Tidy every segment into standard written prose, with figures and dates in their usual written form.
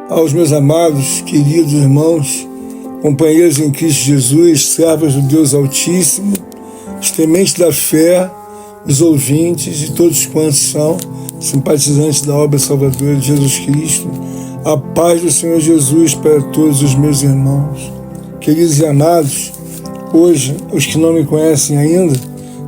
aos meus amados, queridos irmãos, companheiros em Cristo Jesus, servos do Deus Altíssimo, os tementes da fé, os ouvintes e todos quantos são simpatizantes da obra salvadora de Jesus Cristo, a paz do Senhor Jesus para todos os meus irmãos. Queridos e amados, hoje, os que não me conhecem ainda,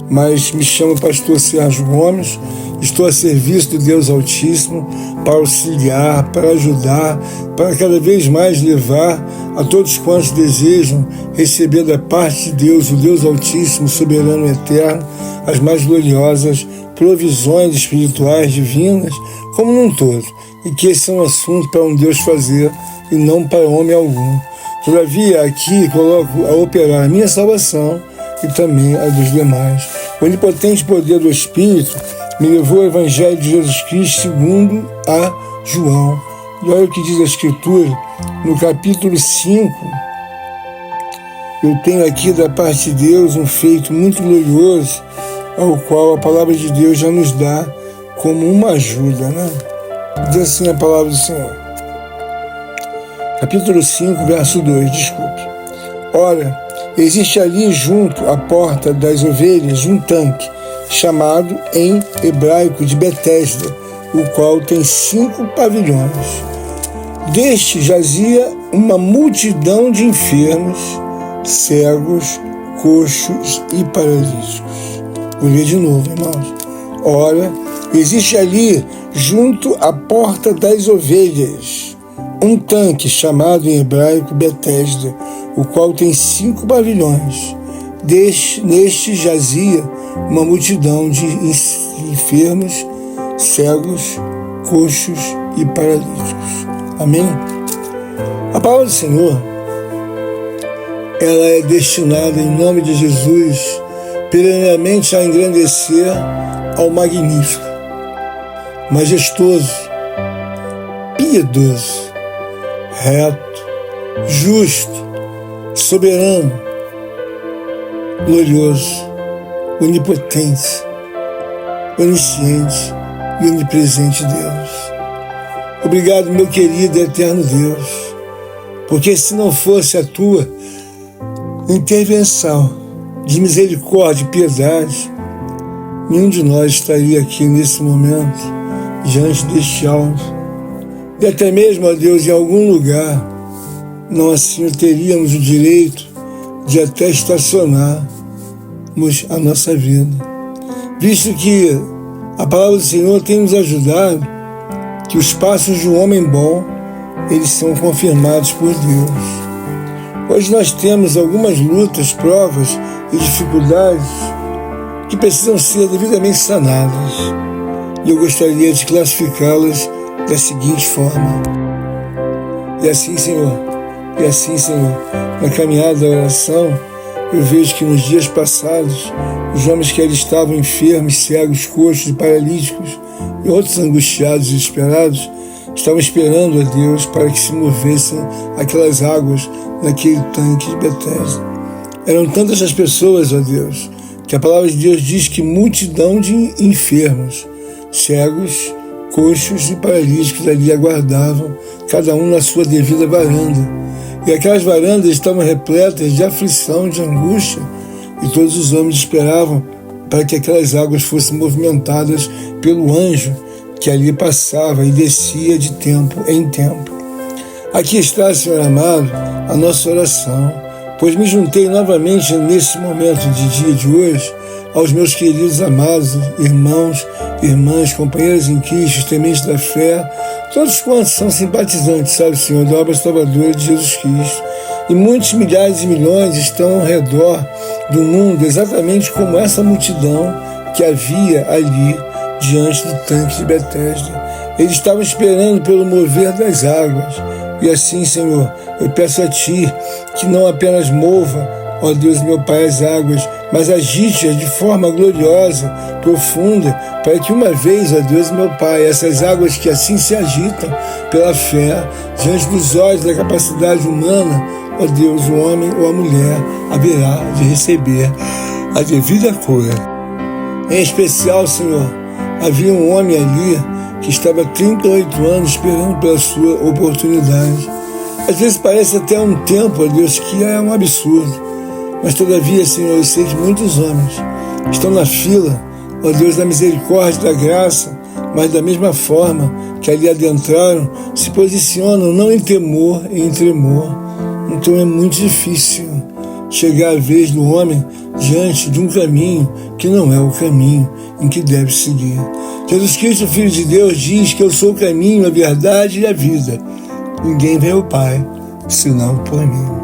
mas me chamo pastor Sérgio Gomes, estou a serviço do Deus Altíssimo para auxiliar, para ajudar, para cada vez mais levar a todos quantos desejam receber da parte de Deus, o Deus Altíssimo, soberano e eterno, as mais gloriosas provisões espirituais divinas, como num todo, e que esse é um assunto para um Deus fazer e não para homem algum. Todavia, aqui coloco a operar a minha salvação e também a dos demais. O onipotente poder do Espírito me levou ao Evangelho de Jesus Cristo segundo a João. E olha o que diz a Escritura, no capítulo 5, eu tenho aqui da parte de Deus um feito muito glorioso, ao qual a palavra de Deus já nos dá como uma ajuda, né? Diz assim a palavra do Senhor. Capítulo 5, verso 2, desculpe. Ora, existe ali junto à porta das ovelhas um tanque, chamado em hebraico de Betesda, o qual tem 5 pavilhões. Deste jazia uma multidão de enfermos, cegos, coxos e paralíticos. Vou ler de novo, irmãos. Ora, existe ali, junto à porta das ovelhas, um tanque chamado em hebraico Betesda, o qual tem 5 pavilhões. Neste jazia uma multidão de enfermos, cegos, coxos e paralíticos. Amém? A palavra do Senhor, ela é destinada, em nome de Jesus, perenemente a engrandecer ao magnífico, majestoso, piedoso, reto, justo, soberano, glorioso, onipotente, onisciente e onipresente Deus. Obrigado, meu querido e eterno Deus, porque se não fosse a tua intervenção de misericórdia e piedade, nenhum de nós estaria aqui nesse momento, diante deste alvo. E até mesmo, ó Deus, em algum lugar, não assim teríamos o direito de até estacionarmos a nossa vida. Visto que a palavra do Senhor tem nos ajudado, que os passos de um homem bom, eles são confirmados por Deus. Hoje nós temos algumas lutas, provas e dificuldades que precisam ser devidamente sanadas. E eu gostaria de classificá-las da seguinte forma. E assim, Senhor, na caminhada da oração, eu vejo que nos dias passados, os homens que ali estavam enfermos, cegos, coxos e paralíticos, e outros angustiados e desesperados, estavam esperando a Deus para que se movessem aquelas águas naquele tanque de Betesda. Eram tantas as pessoas, ó Deus, que a palavra de Deus diz que multidão de enfermos, cegos, coxos e paralíticos ali aguardavam, cada um na sua devida varanda. E aquelas varandas estavam repletas de aflição, de angústia, e todos os homens esperavam para que aquelas águas fossem movimentadas pelo anjo que ali passava e descia de tempo em tempo. Aqui está, Senhor amado, a nossa oração, pois me juntei novamente nesse momento de dia de hoje aos meus queridos amados irmãos, irmãs, companheiros em Cristo, tementes da fé, todos quantos são simpatizantes, sabe, Senhor, da obra salvadora de Jesus Cristo. E muitos milhares e milhões estão ao redor do mundo, exatamente como essa multidão que havia ali diante do tanque de Betesda. Eles estavam esperando pelo mover das águas. E assim, Senhor, eu peço a Ti que não apenas mova, ó Deus meu Pai, as águas, mas agite-as de forma gloriosa, profunda, para que uma vez, ó Deus meu Pai, essas águas que assim se agitam pela fé, diante dos olhos da capacidade humana, ó Deus, o homem ou a mulher haverá de receber a devida cura. Em especial, Senhor, havia um homem ali que estava há 38 anos esperando pela sua oportunidade. Às vezes parece até um tempo, ó Deus, que é um absurdo, mas todavia, Senhor, eu sei que muitos homens estão na fila, ó Deus, da misericórdia, da graça, mas da mesma forma que ali adentraram, se posicionam não em temor, em tremor. Então é muito difícil chegar a vez do homem diante de um caminho que não é o caminho em que deve seguir. Jesus Cristo, Filho de Deus, diz que eu sou o caminho, a verdade e a vida. Ninguém vê o Pai, senão por mim.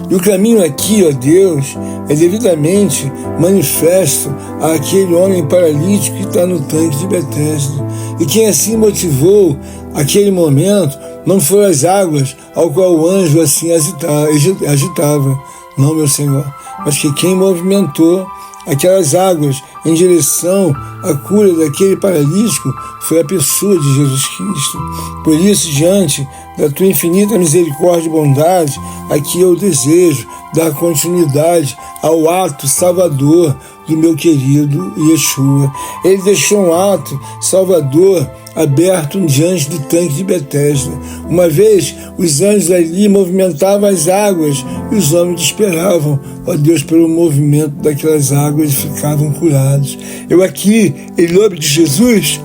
E o caminho aqui, ó Deus, é devidamente manifesto àquele homem paralítico que está no tanque de Betesda. E quem assim motivou aquele momento não foram as águas ao qual o anjo assim agitava. Não, meu Senhor, mas que quem movimentou aquelas águas em direção à cura daquele paralítico foi a pessoa de Jesus Cristo. Por isso, diante da tua infinita misericórdia e bondade, aqui eu desejo dar continuidade ao ato salvador do meu querido Yeshua. Ele deixou um ato salvador aberto diante do tanque de Betesda. Uma vez, os anjos ali movimentavam as águas e os homens esperavam, ó Deus, pelo movimento daquelas águas e ficavam curados. Eu aqui, em nome de Jesus,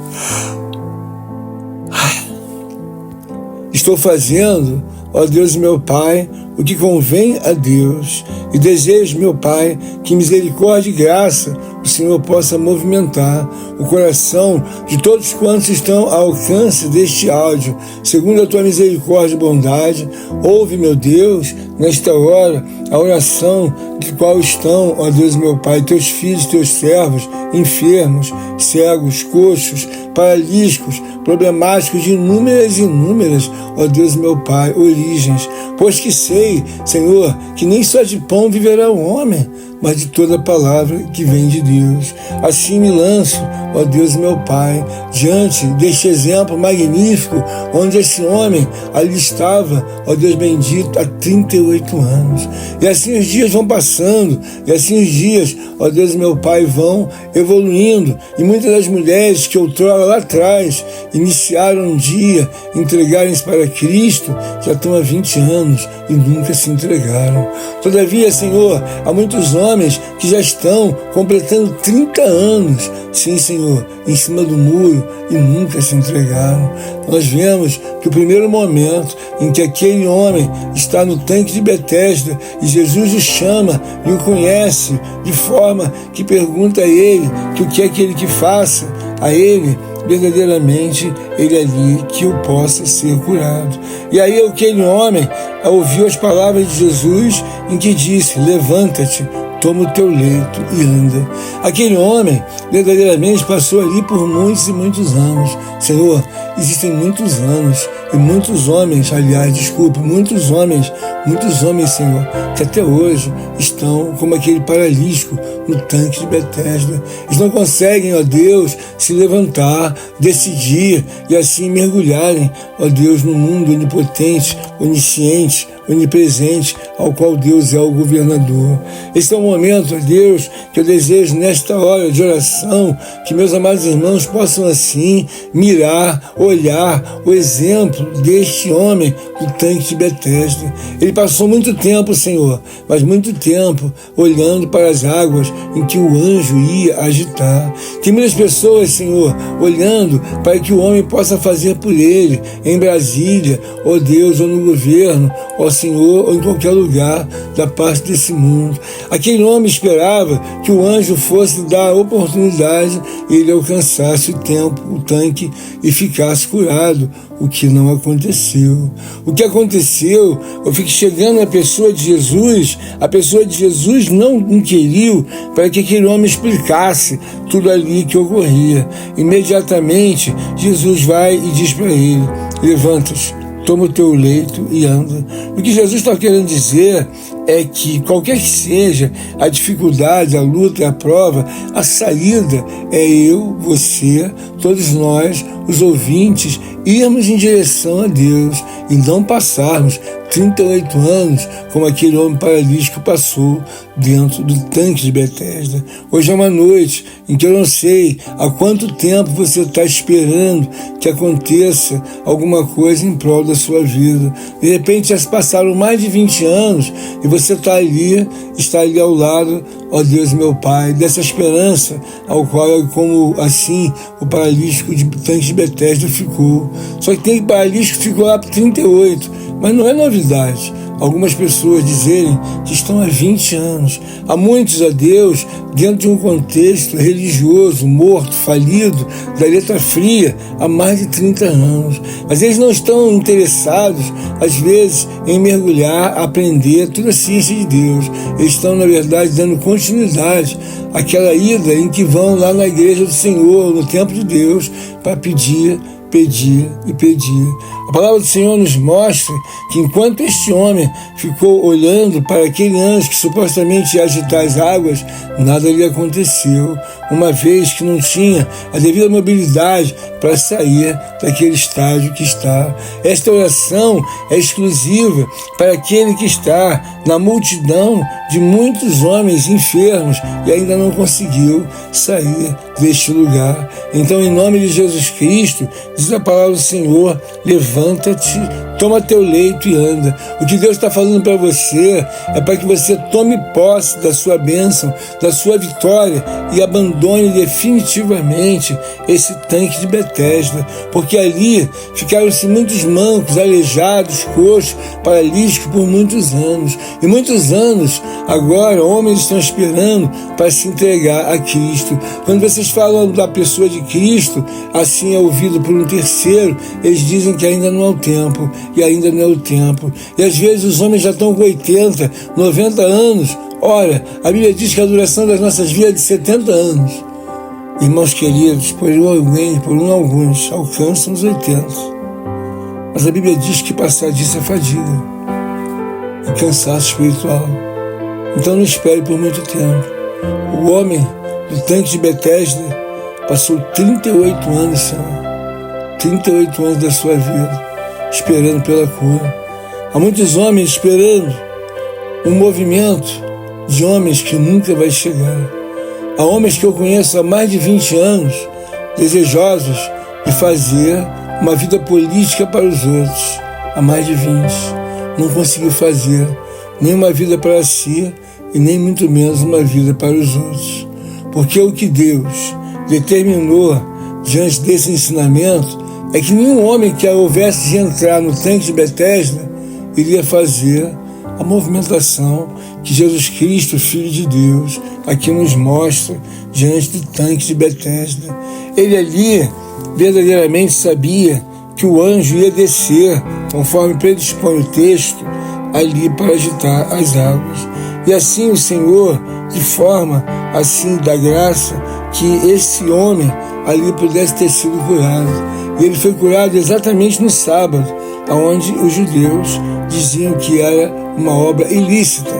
estou fazendo, ó Deus meu Pai, o que convém a Deus, e desejo, meu Pai, que misericórdia e graça o Senhor possa movimentar o coração de todos quantos estão ao alcance deste áudio, segundo a tua misericórdia e bondade. Ouve, meu Deus, nesta hora, a oração de qual estão, ó Deus meu Pai, teus filhos, teus servos, enfermos, cegos, coxos, paralíticos, problemáticos de inúmeras, ó Deus meu Pai, origens, pois que sei, Senhor, que nem só de pão viverá o homem, mas de toda palavra que vem de Deus. Assim me lanço, ó Deus meu Pai, diante deste exemplo magnífico, onde esse homem ali estava, ó Deus bendito, há 38 anos. E assim os dias vão passando, e assim os dias, ó Deus meu Pai, vão evoluindo, e muitas das mulheres que outrora lá atrás iniciaram um dia, entregarem-se para Cristo, já estão há 20 anos e nunca se entregaram. Todavia, Senhor, há muitos homens que já estão completando 30 anos, sim, Senhor, em cima do muro e nunca se entregaram. Nós vemos que o primeiro momento em que aquele homem está no tanque de Betesda e Jesus o chama e o conhece, de forma que pergunta a ele que o que é que ele que faça a ele, verdadeiramente ele ali que eu possa ser curado. E aí aquele homem ouviu as palavras de Jesus em que disse: levanta-te, toma o teu leito e anda. Aquele homem verdadeiramente passou ali por muitos e muitos anos. Senhor, existem muitos anos e muitos homens, muitos homens, Senhor, que até hoje estão como aquele paralítico no tanque de Betesda. Eles não conseguem, ó Deus, se levantar, decidir e assim mergulharem, ó Deus, no mundo onipotente, onisciente, onipresente, ao qual Deus é o governador. Esse é o momento, ó Deus, que eu desejo nesta hora de oração, que meus amados irmãos possam assim mirar, olhar o exemplo deste homem do tanque de Betesda. Ele passou muito tempo, Senhor, mas muito tempo olhando para as águas em que o anjo ia agitar. Tem muitas pessoas, Senhor, olhando para que o homem possa fazer por ele, em Brasília, ó Deus, ou no governo, ó Senhor, ou em qualquer lugar da parte desse mundo. Aquele homem esperava que o anjo fosse dar a oportunidade e ele alcançasse o tanque e ficasse curado, o que não aconteceu. O que aconteceu foi que, chegando a pessoa de Jesus não inquiriu para que aquele homem explicasse tudo ali que ocorria. Imediatamente, Jesus vai e diz para ele: levanta-te, toma o teu leito e anda. O que Jesus está querendo dizer é que qualquer que seja a dificuldade, a luta, a prova, a saída é eu, você, todos nós, os ouvintes, irmos em direção a Deus e não passarmos 38 anos, como aquele homem paralítico passou dentro do tanque de Betesda. Hoje é uma noite em que eu não sei há quanto tempo você está esperando que aconteça alguma coisa em prol da sua vida. De repente já se passaram mais de 20 anos e você está ali ao lado, ó Deus meu Pai, dessa esperança ao qual, como assim, o paralítico de tanque de Betesda ficou. Só que tem paralítico que ficou lá por 38, mas não é novidade algumas pessoas dizerem que estão há 20 anos. Há muitos, a Deus, dentro de um contexto religioso, morto, falido, da letra fria, há mais de 30 anos. Mas eles não estão interessados, às vezes, em mergulhar, aprender toda a ciência de Deus. Eles estão, na verdade, dando continuidade àquela ida em que vão lá na igreja do Senhor, no templo de Deus, para pedir e pedir. A palavra do Senhor nos mostra que enquanto este homem ficou olhando para aquele anjo que supostamente ia agitar as águas, nada lhe aconteceu, uma vez que não tinha a devida mobilidade para sair daquele estágio que está. Esta oração é exclusiva para aquele que está na multidão de muitos homens enfermos e ainda não conseguiu sair deste lugar. Então, em nome de Jesus Cristo, diz a palavra do Senhor, levanta-te, toma teu leito e anda. O que Deus está falando para você é para que você tome posse da sua bênção, da sua vitória e abandone definitivamente esse tanque de Betesda, porque ali ficaram-se muitos mancos, aleijados, coxos, paralíticos por muitos anos. E muitos anos, agora, homens estão esperando para se entregar a Cristo. Quando vocês falam da pessoa de Cristo, assim é ouvido por um terceiro, eles dizem que ainda não é o tempo, e ainda não é o tempo. E às vezes os homens já estão com 80, 90 anos. Ora, a Bíblia diz que a duração das nossas vidas é de 70 anos. Irmãos queridos, por alguns alcançam os 80. Mas a Bíblia diz que passar disso é fadiga e cansaço espiritual. Então não espere por muito tempo. O homem do tanque de Betesda passou 38 anos, Senhor. 38 anos da sua vida, esperando pela cura. Há muitos homens esperando um movimento de homens que nunca vai chegar. Há homens que eu conheço há mais de 20 anos, desejosos de fazer uma vida política para os outros. Há mais de 20. Não conseguiu fazer nem uma vida para si e nem muito menos uma vida para os outros. Porque o que Deus determinou diante desse ensinamento é que nenhum homem que houvesse de entrar no tanque de Betesda iria fazer a movimentação que Jesus Cristo, Filho de Deus, aqui nos mostra diante do tanque de Betesda. Ele ali verdadeiramente sabia que o anjo ia descer, conforme predispõe o texto, ali para agitar as águas. E assim o Senhor, de forma assim da graça, que esse homem ali pudesse ter sido curado. E ele foi curado exatamente no sábado, onde os judeus diziam que era uma obra ilícita,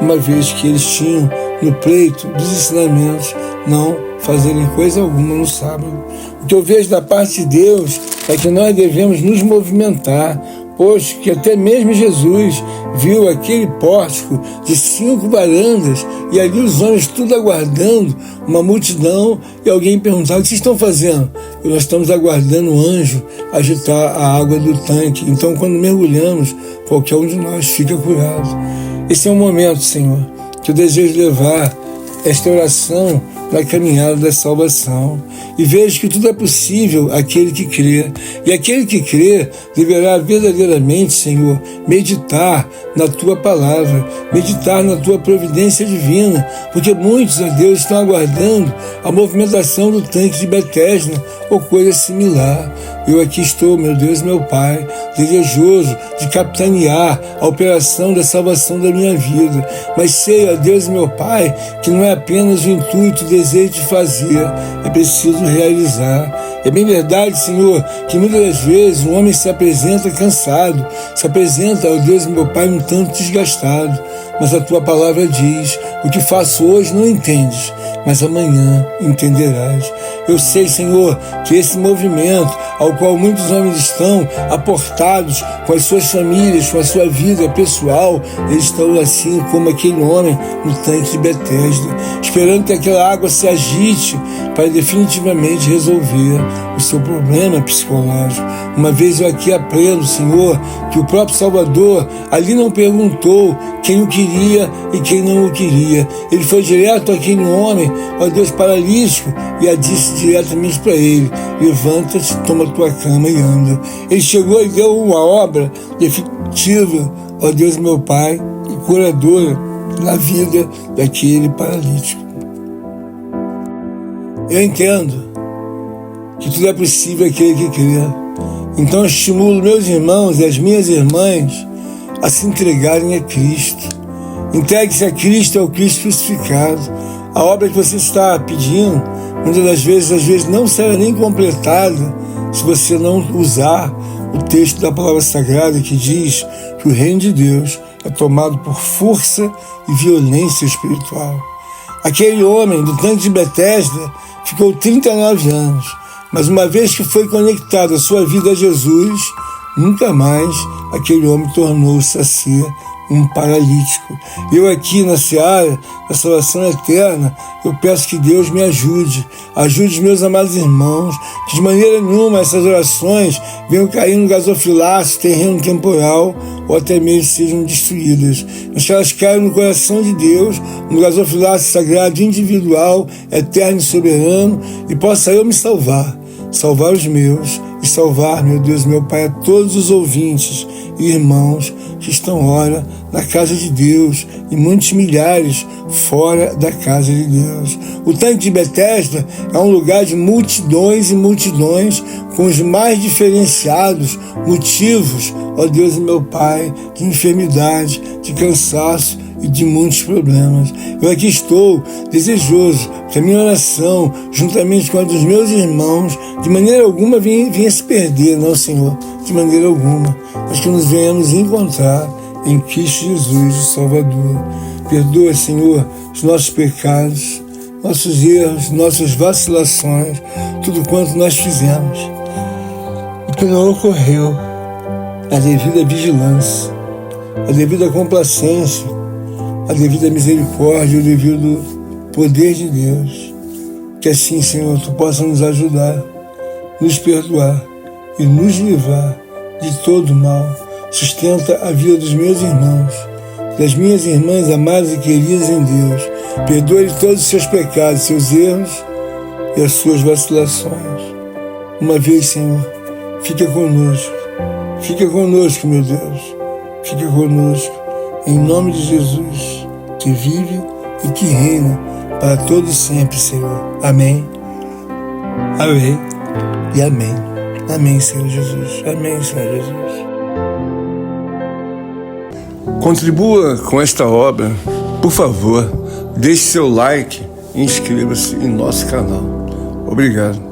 uma vez que eles tinham no pleito dos ensinamentos não fazerem coisa alguma no sábado. O que eu vejo da parte de Deus é que nós devemos nos movimentar, pois que até mesmo Jesus viu aquele pórtico de 5 varandas e ali os homens tudo aguardando, uma multidão, e alguém perguntava: o que vocês estão fazendo? E nós estamos aguardando o anjo agitar a água do tanque. Então, quando mergulhamos, qualquer um de nós fica curado. Esse é o momento, Senhor, que eu desejo levar esta oração na caminhada da salvação. E vejo que tudo é possível àquele que crê. E aquele que crê deverá verdadeiramente, Senhor, meditar na Tua palavra, meditar na Tua providência divina, porque muitos, a Deus, estão aguardando a movimentação do tanque de Betesda ou coisa similar. Eu aqui estou, meu Deus, meu Pai, desejoso de capitanear a operação da salvação da minha vida. Mas sei, ó Deus, meu Pai, que não é apenas o intuito, o desejo de fazer, é preciso realizar. É bem verdade, Senhor, que muitas das vezes o homem se apresenta cansado, se apresenta, ó Deus, meu Pai, um tanto desgastado. Mas a Tua palavra diz: o que faço hoje não entendes, mas amanhã entenderás. Eu sei, Senhor, que esse movimento ao qual muitos homens estão aportados com as suas famílias, com a sua vida pessoal, eles estão assim como aquele homem no tanque de Betesda, esperando que aquela água se agite para definitivamente resolver o seu problema psicológico. Uma vez eu aqui aprendo, Senhor, que o próprio Salvador ali não perguntou quem o queria e quem não o queria. Ele foi direto àquele homem, ó Deus, paralítico, e disse diretamente para ele: levanta-te, toma tua cama e anda. Ele chegou e deu uma obra definitiva, ó Deus, meu Pai, e curadora na vida daquele paralítico. Eu entendo que tudo é possível àquele que crê. Então eu estimulo meus irmãos e as minhas irmãs a se entregarem a Cristo. Entregue-se a Cristo, ao Cristo crucificado. A obra que você está pedindo, muitas das vezes, às vezes não será nem completada se você não usar o texto da palavra sagrada que diz que o reino de Deus é tomado por força e violência espiritual. Aquele homem do tanque de Betesda ficou 39 anos, mas uma vez que foi conectado a sua vida a Jesus, nunca mais aquele homem tornou-se a ser um paralítico. Eu aqui na seara da salvação eterna, eu peço que Deus me ajude os meus amados irmãos, que de maneira nenhuma essas orações venham cair no gasofilácio, terreno temporal, ou até mesmo sejam destruídas, mas que elas caiam no coração de Deus, no gasofilácio sagrado, individual, eterno e soberano, e possa eu me salvar os meus e salvar, meu Deus, meu Pai, a todos os ouvintes e irmãos que estão, ora, na casa de Deus e muitos milhares fora da casa de Deus. O tanque de Betesda é um lugar de multidões e multidões com os mais diferenciados motivos, ó Deus e meu Pai, de enfermidade, de cansaço e de muitos problemas. Eu aqui estou desejoso que a minha oração, juntamente com a dos meus irmãos, de maneira alguma venha se perder, não, Senhor, de maneira alguma, mas que nos venhamos encontrar em Cristo Jesus, o Salvador. Perdoa, Senhor, os nossos pecados, nossos erros, nossas vacilações, tudo quanto nós fizemos e que não ocorreu a devida vigilância, a devida complacência, a devida misericórdia, o devido poder de Deus. Que assim, Senhor, Tu possa nos ajudar, nos perdoar e nos livrar de todo mal. Sustenta a vida dos meus irmãos, das minhas irmãs amadas e queridas em Deus. Perdoe todos os seus pecados, seus erros e as suas vacilações. Uma vez, Senhor, fica conosco, meu Deus, fica conosco, em nome de Jesus, que vive e que reina para todos sempre, Senhor. Amém, amém e amém. Amém, Senhor Jesus. Amém, Senhor Jesus. Contribua com esta obra, por favor, deixe seu like e inscreva-se em nosso canal. Obrigado.